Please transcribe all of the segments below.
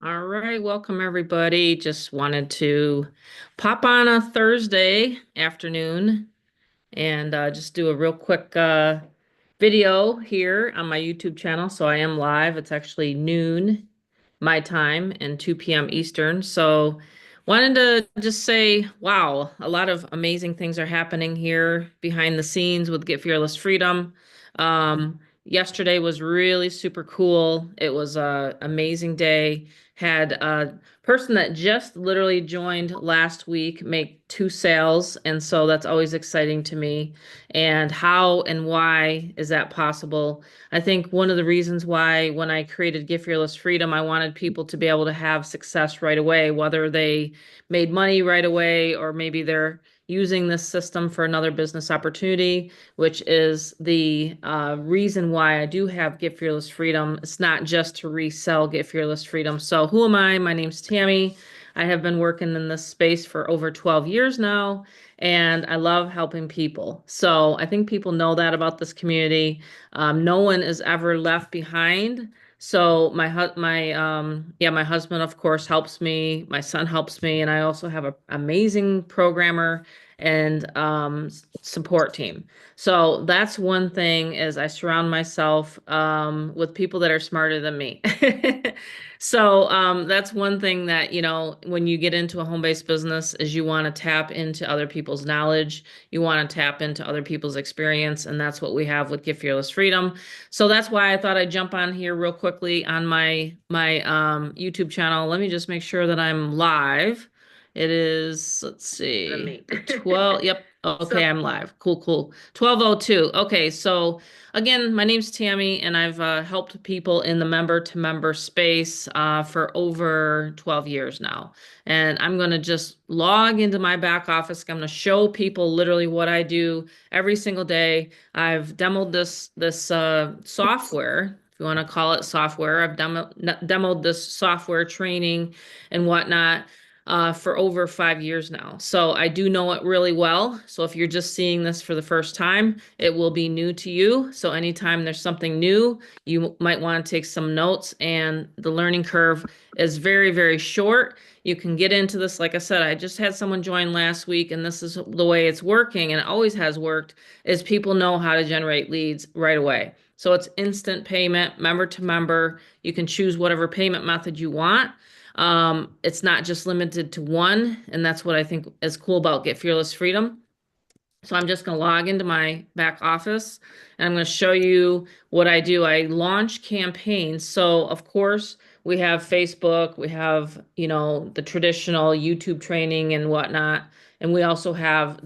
All right, welcome everybody. Just wanted to pop on a Thursday afternoon and just do a real quick video here on my YouTube channel. So I am live. It's actually noon my time and 2 p.m. Eastern. So wanted to just say, wow, a lot of amazing things are happening here behind the scenes with Get Fearless Freedom. Yesterday was really super cool. It was a amazing day. Had a person that just literally joined last week make two sales, and so that's always exciting to me. And how and why is that possible? I think one of the reasons why when I created Get Fearless Freedom, I wanted people to be able to have success right away, whether they made money right away or maybe they're using this system for another business opportunity, which is the reason why I do have Get Fearless Freedom. It's not just to resell Get Fearless Freedom. So who am I? My name's Tammy. I have been working in this space for over 12 years now, and I love helping people. So I think people know that about this community. No one is ever left behind. So my husband of course helps me. My son helps me, and I also have an amazing programmer and support team. So that's one thing is I surround myself with people that are smarter than me. So that's one thing that, when you get into a home-based business is you want to tap into other people's knowledge. You want to tap into other people's experience, and that's what we have with Get Fearless Freedom. So that's why I thought I'd jump on here real quickly on my YouTube channel. Let me just make sure that I'm live. It is, let's see, 12. Yep. Okay, I'm live. Cool, cool. 12:02. Okay, so again, my name's Tammy, and I've helped people in the member-to-member space for over 12 years now. And I'm going to just log into my back office. I'm going to show people literally what I do every single day. I've demoed this software, if you want to call it software. I've demoed this software training and whatnot for over 5 years now. So I do know it really well. So if you're just seeing this for the first time, it will be new to you. So anytime there's something new, you might want to take some notes, and the learning curve is very, very short. You can get into this. Like I said, I just had someone join last week, and this is the way it's working, and it always has worked, is people know how to generate leads right away. So it's instant payment, member to member. You can choose whatever payment method you want. It's not just limited to one, and that's what I think is cool about Get Fearless Freedom. So I'm just going to log into my back office, and I'm going to show you what I do. I launch campaigns. So of course we have Facebook, we have, the traditional YouTube training and whatnot. And we also have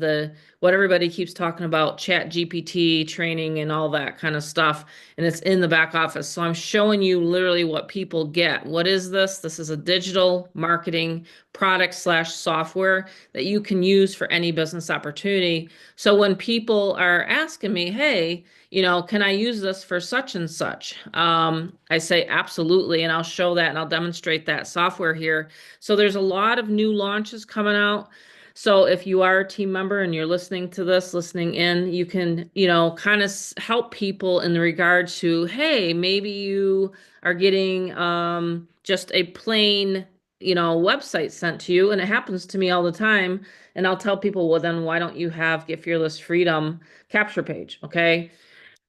what everybody keeps talking about, Chat GPT training and all that kind of stuff. And it's in the back office. So I'm showing you literally what people get. What is this? This is a digital marketing product slash software that you can use for any business opportunity. So when people are asking me, hey, can I use this for such and such? I say absolutely, and I'll show that and I'll demonstrate that software here. So there's a lot of new launches coming out. So if you are a team member and you're listening to this, listening in, you can, kind of help people in the regard to, hey, maybe you are getting just a plain, website sent to you, and it happens to me all the time. And I'll tell people, well, then why don't you have Get Fearless Freedom capture page? Okay.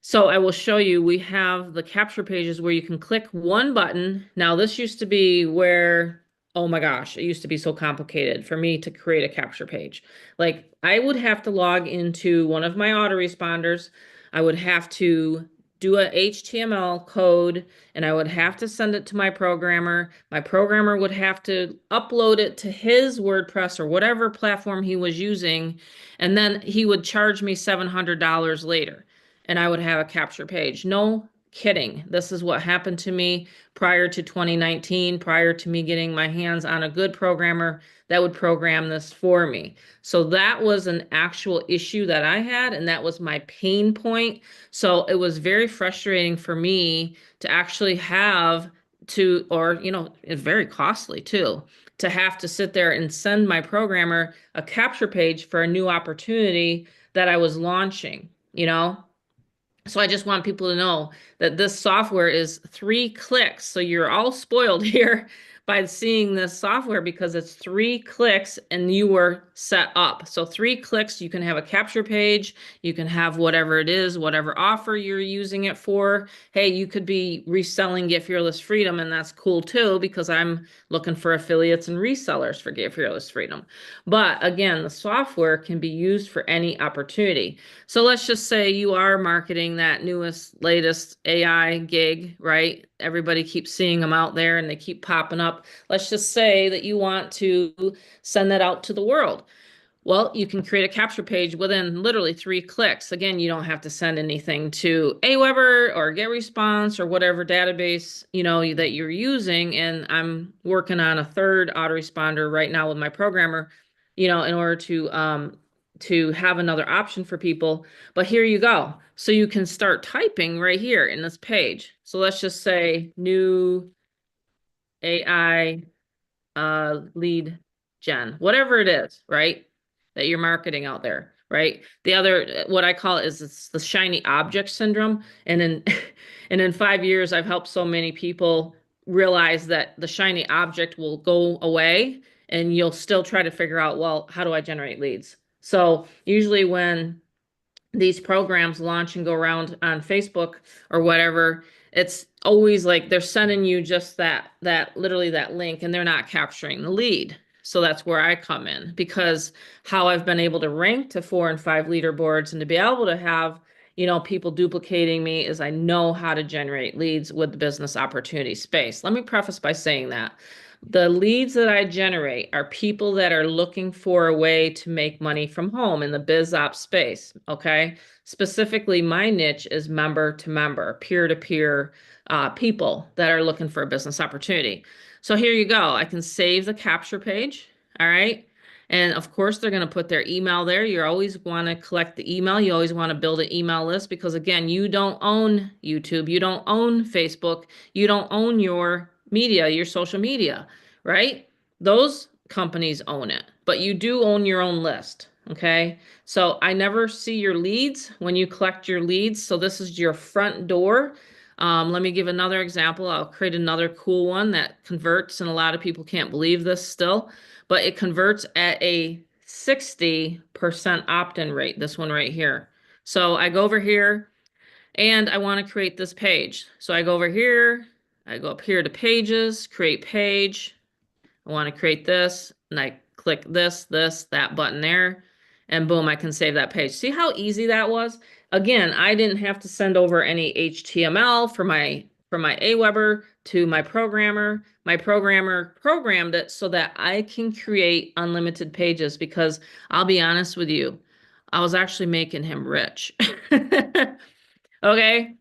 So I will show you, we have the capture pages where you can click one button. Now this used to be where, oh my gosh, it used to be so complicated for me to create a capture page. Like I would have to log into one of my autoresponders. I would have to do a HTML code, and I would have to send it to my programmer. My programmer would have to upload it to his WordPress or whatever platform he was using. And then he would charge me $700 later, and I would have a capture page. No kidding. This is what happened to me prior to 2019, prior to me getting my hands on a good programmer that would program this for me. So that was an actual issue that I had, and that was my pain point. So it was very frustrating for me to actually have to, or, it's very costly too, to have to sit there and send my programmer a capture page for a new opportunity that I was launching, you know? So I just want people to know that this software is 3 clicks. So you're all spoiled here, by seeing this software because it's 3 clicks and you were set up. So 3 clicks, you can have a capture page, you can have whatever it is, whatever offer you're using it for. Hey, you could be reselling Get Fearless Freedom, and that's cool too, because I'm looking for affiliates and resellers for Get Fearless Freedom. But again, the software can be used for any opportunity. So let's just say you are marketing that newest, latest AI gig, right? Everybody keeps seeing them out there and they keep popping up. Let's just say that you want to send that out to the world. Well, you can create a capture page within literally 3 clicks. Again, you don't have to send anything to Aweber or GetResponse or whatever database, that you're using. And I'm working on a third autoresponder right now with my programmer, in order to have another option for people. But here you go. So you can start typing right here in this page. So let's just say new AI lead gen, whatever it is, right? That you're marketing out there, right? The other, what I call it is it's the shiny object syndrome. And in, and in 5 years, I've helped so many people realize that the shiny object will go away and you'll still try to figure out, well, how do I generate leads? So usually when these programs launch and go around on Facebook or whatever, it's always like they're sending you just that literally that link and they're not capturing the lead. So that's where I come in, because how I've been able to rank to 4 and 5 leaderboards and to be able to have, people duplicating me is I know how to generate leads with the business opportunity space. Let me preface by saying that the leads that I generate are people that are looking for a way to make money from home in the biz ops space. Okay. Specifically, my niche is member to member, peer to peer people that are looking for a business opportunity. So here you go. I can save the capture page. All right. And of course, they're going to put their email there. You always want to collect the email. You always want to build an email list because, again, you don't own YouTube. You don't own Facebook. You don't own your media, your social media, right? Those companies own it, but you do own your own list. Okay. So I never see your leads when you collect your leads. So this is your front door. Let me give another example. I'll create another cool one that converts, and a lot of people can't believe this still, but it converts at a 60% opt-in rate, this one right here. So I go over here and I want to create this page. So I go over here, I go up here to pages, create page. I want to create this, and I click this, that button there, and boom, I can save that page. See how easy that was? Again, I didn't have to send over any HTML for my Aweber to my programmer. My programmer programmed it so that I can create unlimited pages, because I'll be honest with you, I was actually making him rich. Okay.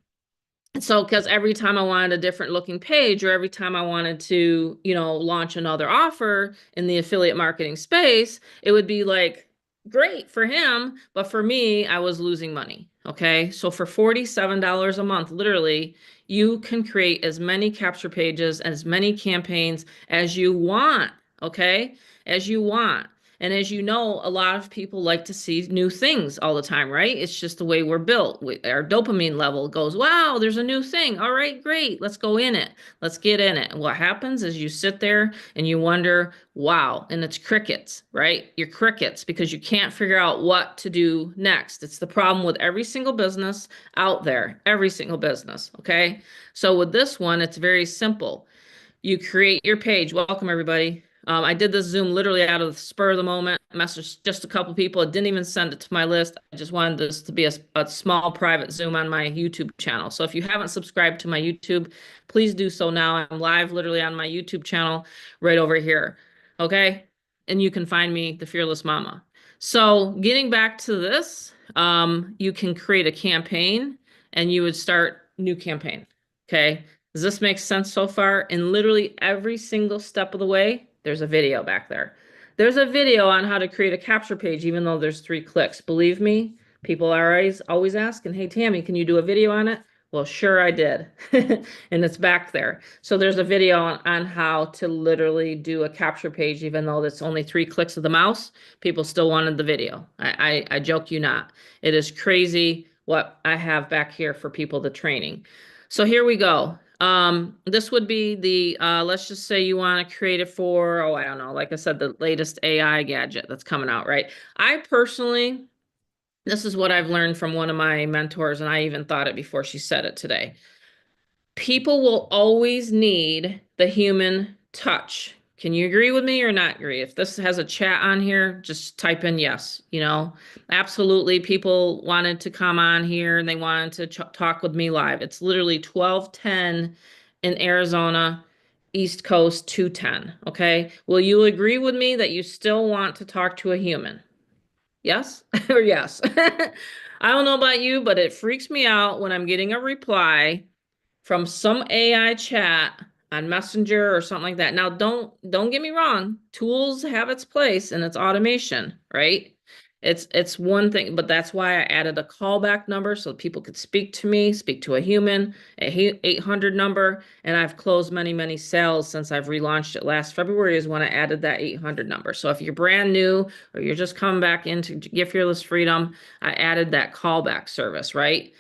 So, because every time I wanted a different looking page, or every time I wanted to, launch another offer in the affiliate marketing space, it would be like great for him. But for me, I was losing money. Okay. So for $47 a month, literally, you can create as many capture pages, as many campaigns as you want. Okay. As you want. And as you know, a lot of people like to see new things all the time, right? It's just the way we're built. Our dopamine level goes, wow, there's a new thing. All right, great. Let's go in it. Let's get in it. And what happens is you sit there and you wonder, wow, and it's crickets, right? You're crickets because you can't figure out what to do next. It's the problem with every single business out there, every single business, okay? So with this one, it's very simple. You create your page. Welcome, everybody. I did this Zoom literally out of the spur of the moment. Messaged just a couple people. I didn't even send it to my list. I just wanted this to be a small private Zoom on my YouTube channel. So if you haven't subscribed to my YouTube, please do so now. I'm live literally on my YouTube channel right over here. Okay? And you can find me, The Fearless Mama. So getting back to this, you can create a campaign and you would start new campaign. Okay? Does this make sense so far? And literally every single step of the way, there's a video back there. There's a video on how to create a capture page, even though there's 3 clicks. Believe me, people are always asking, hey, Tammy, can you do a video on it? Well, sure I did. And it's back there. So there's a video on how to literally do a capture page, even though that's only 3 clicks of the mouse. People still wanted the video. I joke you not. It is crazy what I have back here for people, the training. So here we go. This would be the, let's just say you want to create it for, oh, I don't know, like I said, the latest AI gadget that's coming out, right? I personally, this is what I've learned from one of my mentors, and I even thought it before she said it today. People will always need the human touch. Can you agree with me or not agree? If this has a chat on here, just type in yes. Absolutely. People wanted to come on here and they wanted to talk with me live. It's literally 12:10 in Arizona, East Coast 2:10. Okay. Will you agree with me that you still want to talk to a human? Yes or yes? I don't know about you, but it freaks me out when I'm getting a reply from some AI chat on Messenger or something like that. Now, don't get me wrong. Tools have its place and it's automation, right? It's one thing, but that's why I added a callback number so people could speak to me, speak to a human, a 800 number, and I've closed many, many sales since I've relaunched it last February is when I added that 800 number. So if you're brand new or you're just coming back into Get Fearless Freedom, I added that callback service, right?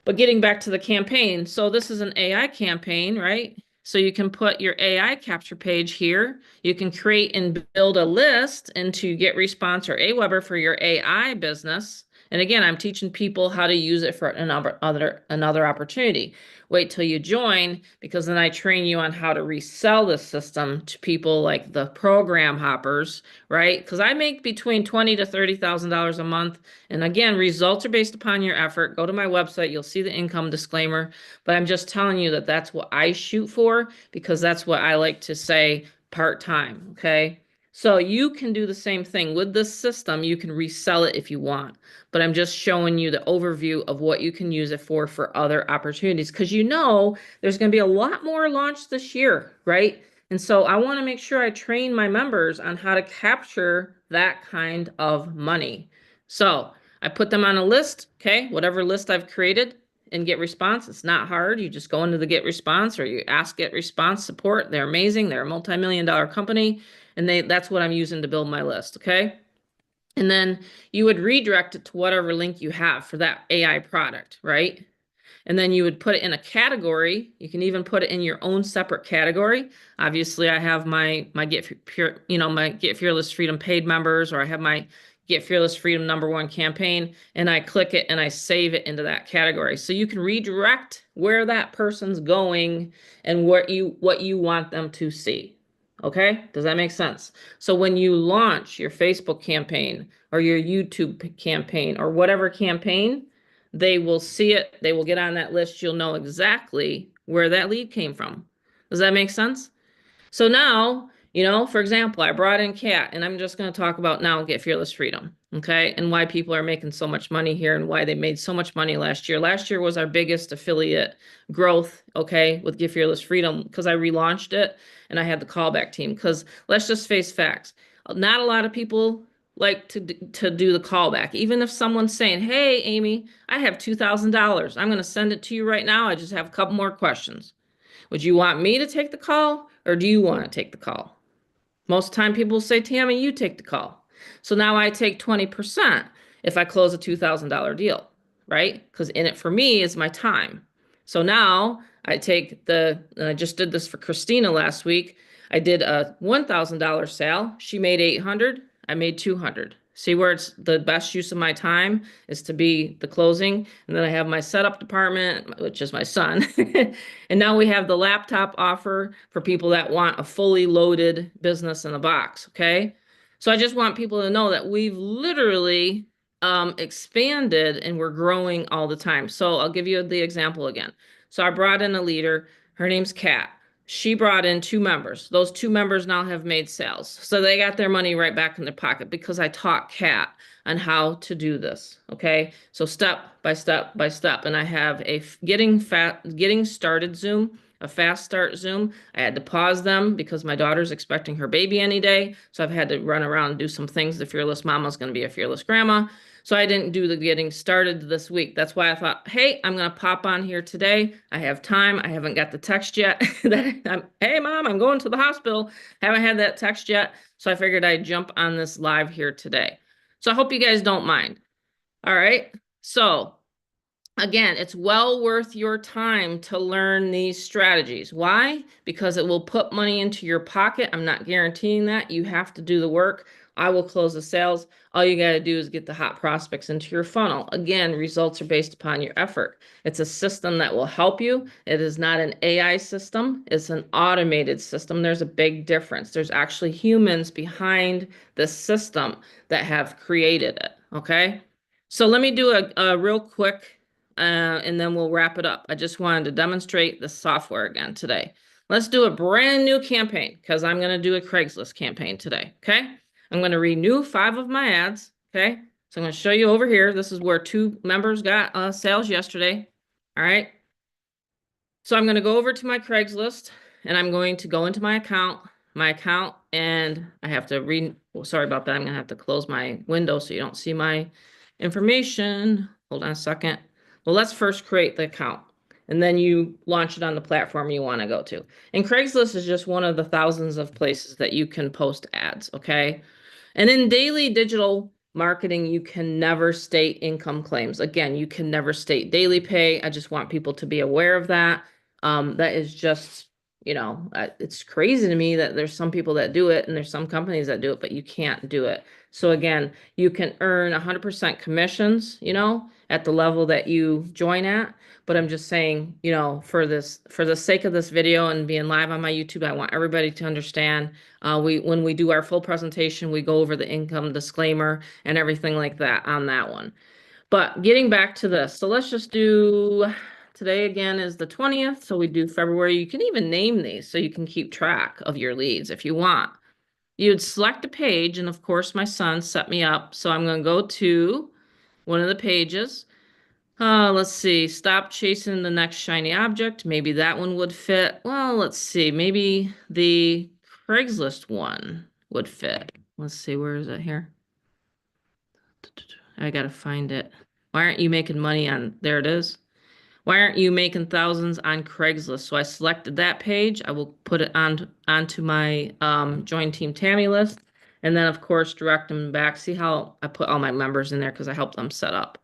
But getting back to the campaign, so this is an AI campaign, right? So you can put your AI capture page here. You can create and build a list into GetResponse or Aweber for your AI business. And again, I'm teaching people how to use it for another opportunity. Wait till you join, because then I train you on how to resell this system to people like the program hoppers, right? Because I make between $20,000 to $30,000 a month. And again, results are based upon your effort. Go to my website, you'll see the income disclaimer. But I'm just telling you that that's what I shoot for, because that's what I like to say part-time, okay? So you can do the same thing with this system. You can resell it if you want, but I'm just showing you the overview of what you can use it for other opportunities, because there's going to be a lot more launched this year, right? And so I want to make sure I train my members on how to capture that kind of money. So I put them on a list, okay? Whatever list I've created and GetResponse. It's not hard. You just go into the GetResponse or you ask GetResponse support. They're amazing. They're a multi-million-dollar company, and that's what I'm using to build my list, okay? And then you would redirect it to whatever link you have for that AI product, right? And then you would put it in a category. You can even put it in your own separate category. Obviously, I have my my Get Fearless Freedom paid members, or I have my Get Fearless Freedom #1 campaign, and I click it and I save it into that category. So you can redirect where that person's going and what you want them to see. Okay? Does that make sense? So when you launch your Facebook campaign or your YouTube campaign or whatever campaign, they will see it, they will get on that list, you'll know exactly where that lead came from. Does that make sense? So now, for example, I brought in Kat, and I'm just going to talk about now Get Fearless Freedom, okay? And why people are making so much money here and why they made so much money last year. Last year was our biggest affiliate growth, okay, with Get Fearless Freedom, because I relaunched it and I had the callback team. Because let's just face facts, not a lot of people like to do the callback. Even if someone's saying, "Hey, Amy, I have $2,000. I'm going to send it to you right now. I just have a couple more questions. Would you want me to take the call or do you want to take the call?" Most time people say, "Tammy, you take the call." So now I take 20% if I close a $2,000 deal, right? Because in it for me is my time. So now I take and I just did this for Christina last week. I did a $1,000 sale. She made 800. I made 200. See where it's the best use of my time is to be the closing. And then I have my setup department, which is my son. And now we have the laptop offer for people that want a fully loaded business in a box. Okay. So I just want people to know that we've literally expanded and we're growing all the time. So I'll give you the example again. So I brought in a leader. Her name's Kat. She brought in 2 members. Those 2 members now have made sales. So they got their money right back in their pocket because I taught Kat on how to do this. Okay. So step by step by step. And I have a getting started Zoom, a fast start Zoom. I had to pause them because my daughter's expecting her baby any day. So I've had to run around and do some things. The fearless mama is going to be a fearless grandma. So I didn't do the getting started this week. That's why I thought, hey, I'm going to pop on here today. I have time. I haven't got the text yet. Hey, Mom, I'm going to the hospital. Haven't had that text yet. So I figured I'd jump on this live here today. So I hope you guys don't mind. All right. So Again, it's well worth your time to learn these strategies. Why? Because it will put money into your pocket. I'm not guaranteeing that. You have to do the work. I will close the sales. All you got to do is get the hot prospects into your funnel. Again, results are based upon your effort. It's a system that will help you. It is not an AI system, it's an automated system. There's a big difference. There's actually humans behind the system that have created it. Okay. So let me do a real quick and then we'll wrap it up. I just wanted to demonstrate the software again today. Let's do a brand new campaign because I'm going to do a Craigslist campaign today. Okay. I'm going to renew 5 of my ads. Okay. So I'm going to show you over here. This is where 2 members got sales yesterday. All right. So I'm going to go over to my Craigslist and I'm going to go into my account, and I have to read. Oh, sorry about that. I'm going to have to close my window so you don't see my information. Hold on a second. Well, let's first create the account and then you launch it on the platform you want to go to. And Craigslist is just one of the thousands of places that you can post ads. Okay. And in daily digital marketing, you can never state income claims. Again, you can never state daily pay. I just want people to be aware of that. That is just, it's crazy to me that there's some people that do it and there's some companies that do it, but you can't do it. So again, you can earn 100% commissions, at the level that you join at. But I'm just saying, for the sake of this video and being live on my YouTube, I want everybody to understand when we do our full presentation, we go over the income disclaimer and everything like that on that one. But getting back to this, so let's just do, today again is the 20th, so we do February. You can even name these so you can keep track of your leads if you want. You'd select a page, and of course my son set me up, so I'm going to go to one of the pages. Let's see. Stop chasing the next shiny object. Maybe that one would fit. Well, let's see. Maybe the Craigslist one would fit. Let's see. Where is it here? I gotta find it. Why aren't you making money on, there it is. Why aren't you making thousands on Craigslist? So I selected that page. I will put it onto my Join Team Tammy list. And then of course, direct them back. See how I put all my members in there because I helped them set up.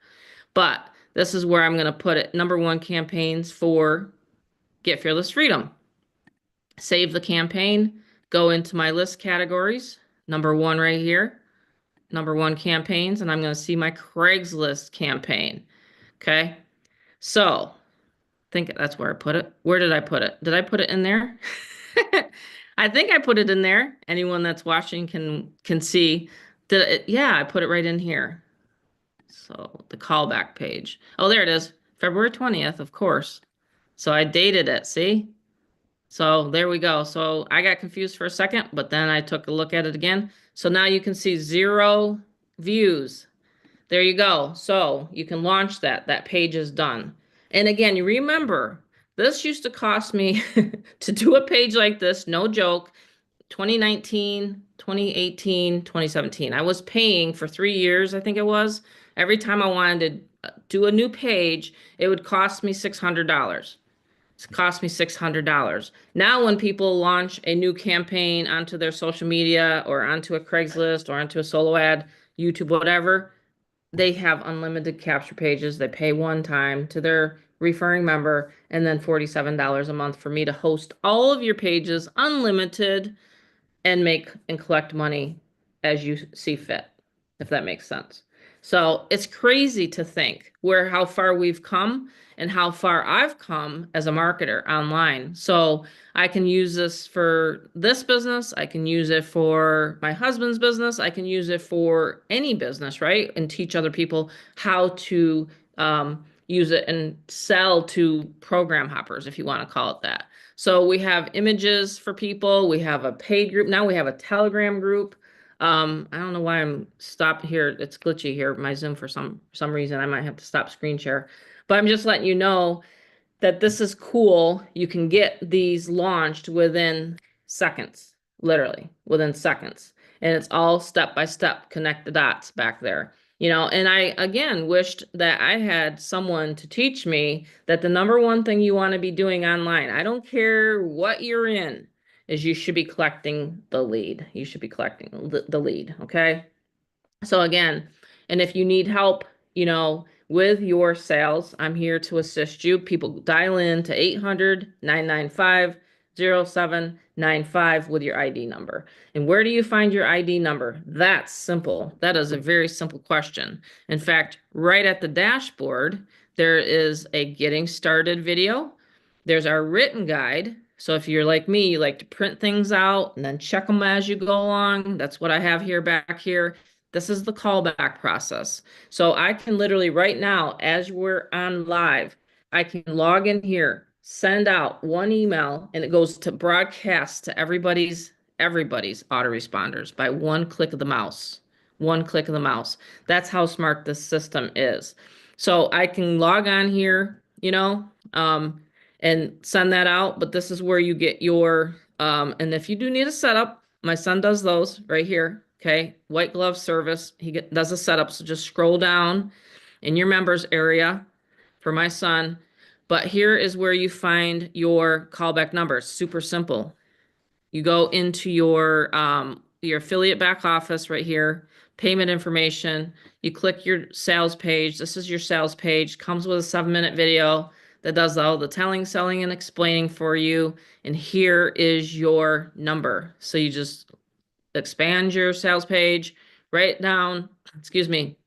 But this is where I'm going to put it. #1 campaigns for Get Fearless Freedom. Save the campaign, go into my list categories, #1 right here, #1 campaigns, and I'm going to see my Craigslist campaign. Okay. So I think that's where I put it. Where did I put it? Did I put it in there? I think I put it in there. Anyone that's watching can see. Yeah, I put it right in here. So the callback page. Oh, there it is. February 20th, of course. So I dated it, see? So there we go. So I got confused for a second, but then I took a look at it again. So now you can see 0 views. There you go. So you can launch that. That page is done. And again, you remember, this used to cost me to do a page like this, no joke, 2019, 2018, 2017. I was paying for 3 years, I think it was. Every time I wanted to do a new page, it would cost me $600. It cost me $600. Now, when people launch a new campaign onto their social media or onto a Craigslist or onto a solo ad, YouTube, whatever, they have unlimited capture pages. They pay one time to their referring member and then $47 a month for me to host all of your pages, unlimited, and make and collect money as you see fit, if that makes sense. So it's crazy to think how far we've come and how far I've come as a marketer online. So I can use this for this business. I can use it for my husband's business. I can use it for any business, right? And teach other people how to use it and sell to program hoppers, if you want to call it that. So we have images for people. We have a paid group. Now we have a Telegram group. I don't know why I'm stopped here. It's glitchy here, my Zoom for some reason. I might have to stop screen share. But I'm just letting you know that this is cool. You can get these launched within seconds, literally within seconds. And it's all step by step, connect the dots back there. And I, again, wished that I had someone to teach me that the #1 thing you want to be doing online, I don't care what you're in, is you should be collecting the lead. You should be collecting the lead, okay? So again, and if you need help, with your sales. I'm here to assist you. People dial in to 800-995-0795 with your ID number. And where do you find your ID number? That's simple. That is a very simple question. In fact, right at the dashboard, there is a getting started video. There's our written guide. So if you're like me, you like to print things out and then check them as you go along. That's what I have here back here. This is the callback process. So I can literally right now, as we're on live, I can log in here, send out one email, and it goes to broadcast to everybody's autoresponders by one click of the mouse. One click of the mouse. That's how smart this system is. So I can log on here, and send that out. But this is where you get your, and if you do need a setup, my son does those right here. Okay. White glove service. He does a setup. So just scroll down in your members area for my son. But here is where you find your callback numbers. Super simple. You go into your affiliate back office right here, payment information. You click your sales page. This is your sales page. Comes with a 7-minute video that does all the telling, selling, and explaining for you. And here is your number. So you just expand your sales page, write it down, excuse me.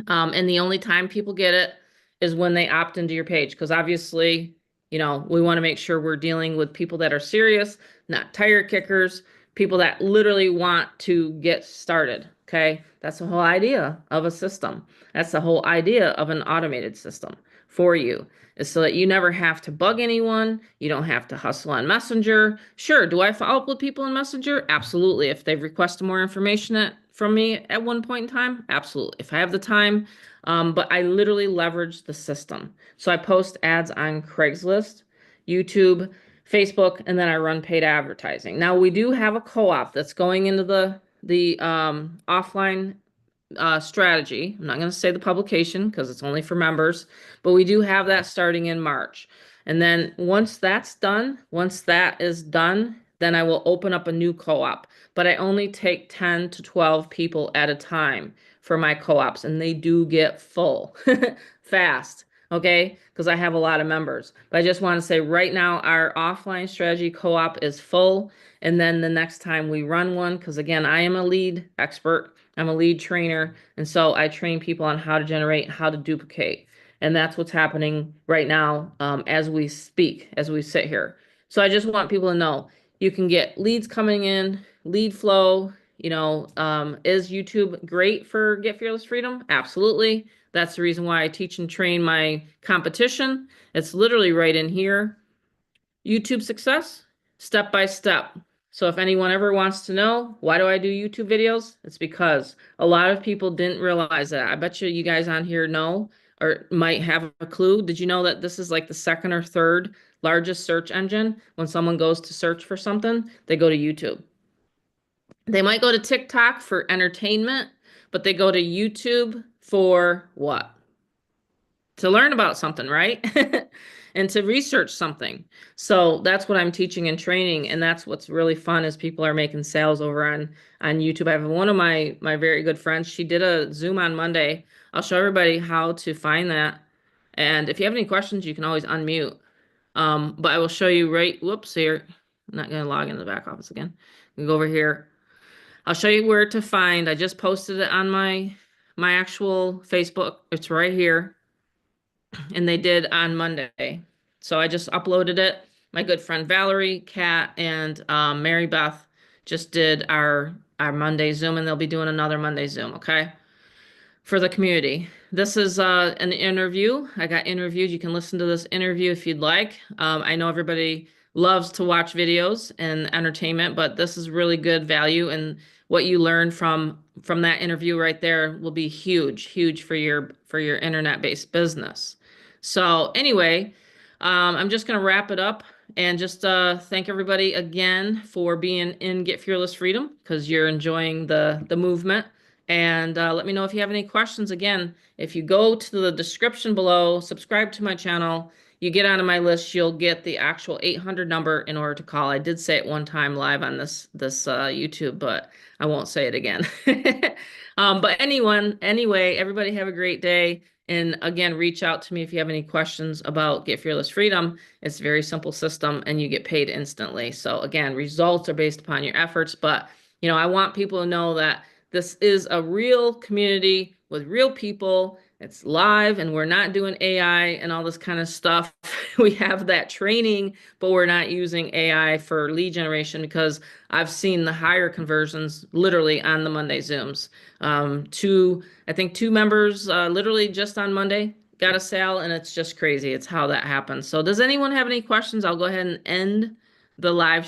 And the only time people get it is when they opt into your page. Because obviously, we want to make sure we're dealing with people that are serious, not tire kickers, people that literally want to get started. Okay. That's the whole idea of a system. That's the whole idea of an automated system for you, is so that you never have to bug anyone. You don't have to hustle on Messenger. Sure. Do I follow up with people in Messenger? Absolutely. If they've requested more information from me at one point in time, absolutely. If I have the time, but I literally leverage the system. So I post ads on Craigslist, YouTube, Facebook, and then I run paid advertising. Now we do have a co-op that's going into the offline strategy. I'm not going to say the publication because it's only for members, but we do have that starting in March. And then once that's done, once that is done, then I will open up a new co-op. But I only take 10 to 12 people at a time for my co-ops, and they do get full fast. Okay, because I have a lot of members. But I just want to say right now, our offline strategy co-op is full. And then the next time we run one, because again, I am a lead expert, I'm a lead trainer. And so I train people on how to generate, how to duplicate. And that's what's happening right now as we speak, as we sit here. So I just want people to know you can get leads coming in, lead flow. Is YouTube great for Get Fearless Freedom? Absolutely. That's the reason why I teach and train my competition. It's literally right in here. YouTube success, step by step. So if anyone ever wants to know, why do I do YouTube videos? It's because a lot of people didn't realize that. I bet you guys on here know or might have a clue. Did you know that this is like the second or third largest search engine? When someone goes to search for something, they go to YouTube. They might go to TikTok for entertainment, but they go to YouTube for what? To learn about something, right? And to research something. So that's what I'm teaching and training. And that's what's really fun is people are making sales over on YouTube. I have one of my very good friends. She did a Zoom on Monday. I'll show everybody how to find that. And if you have any questions, you can always unmute. But I will show you whoops, here. I'm not going to log into the back office again. We go over here. I'll show you where to find. I just posted it on my actual Facebook. It's right here. And they did on Monday. So I just uploaded it. My good friend Valerie, Kat, and Mary Beth just did our Monday Zoom, and they'll be doing another Monday Zoom, okay? For the community. This is an interview. I got interviewed. You can listen to this interview if you'd like. I know everybody loves to watch videos and entertainment, but this is really good value, and what you learn from that interview right there will be huge for your internet-based business. So anyway, I'm just going to wrap it up and just thank everybody again for being in Get Fearless Freedom, because you're enjoying the movement. And let me know if you have any questions. Again, if you go to the description below, subscribe to my channel, you get onto my list, you'll get the actual 800 number in order to call. I did say it one time live on this YouTube, but I won't say it again. But anyway, everybody have a great day. And again, reach out to me if you have any questions about Get Fearless Freedom. It's a very simple system and you get paid instantly. So again, results are based upon your efforts, but I want people to know that this is a real community with real people. It's live and we're not doing AI and all this kind of stuff. We have that training, but we're not using AI for lead generation because I've seen the higher conversions literally on the Monday Zooms. I think two members literally just on Monday got a sale, and it's just crazy. It's how that happens. So does anyone have any questions? I'll go ahead and end the live